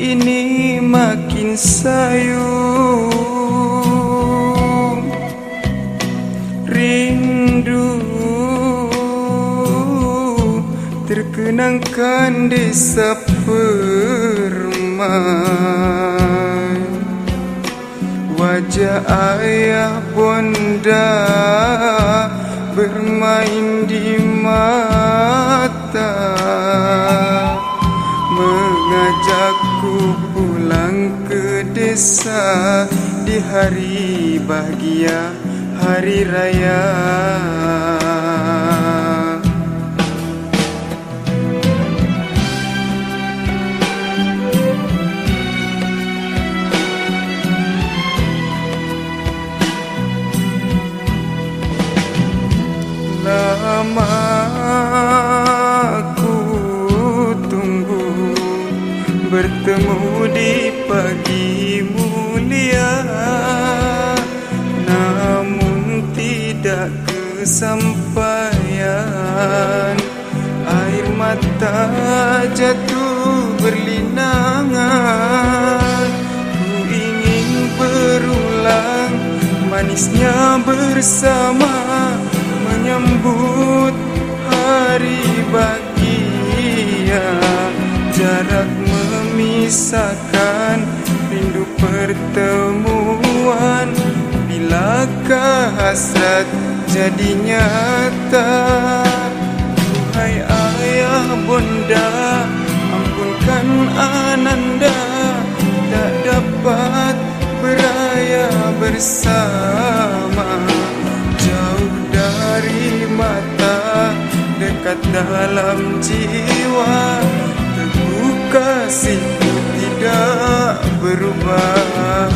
ini makin sayu. Rindu terkenangkan desa Permai, wajah ayah bonda bermain di mata, mengajakku pulang ke desa di hari bahagia, hari raya. Lama ku tunggu bertemu di pagi mulia, namun tidak kesampaian. Air mata jatuh berlinangan, ku ingin berulang manisnya bersama, menyambut hari bahagia. Jarak memisahkan, rindu pertemuan. Bilakah hasrat jadi nyata? Duhai ayah bonda, ampunkan ananda, tak dapat beraya bersama. Jauh dari mata, dekat dalam jiwa, teguh kasihku tidak berubah.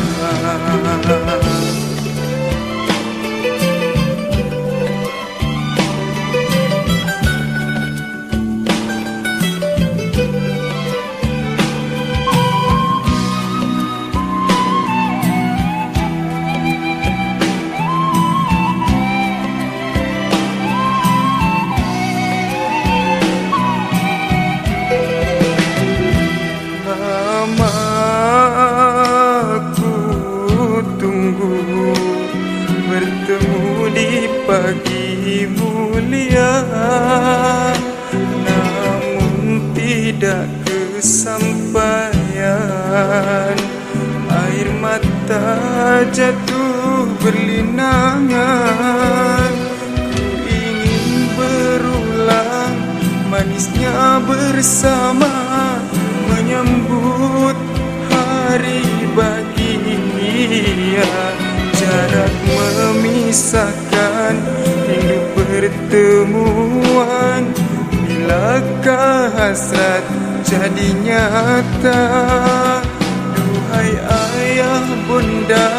Bertemu di pagi mulia, namun tidak kesampaian. Air mata jatuh berlinangan, ku ingin berulang manisnya bersama, menyambut hari bahagia. Jarak memisahkan, rindu pertemuan. Bilakah hasrat jadi nyata? Duhai ayah bonda,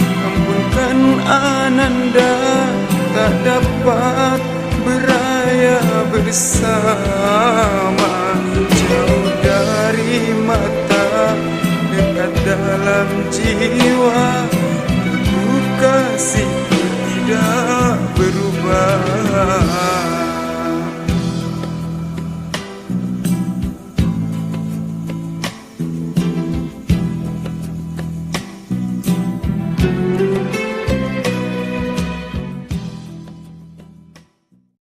ampunkan ananda, tak dapat beraya bersama. Jauh dari mata, dekat dalam jiwa, kasihku tidak berubah.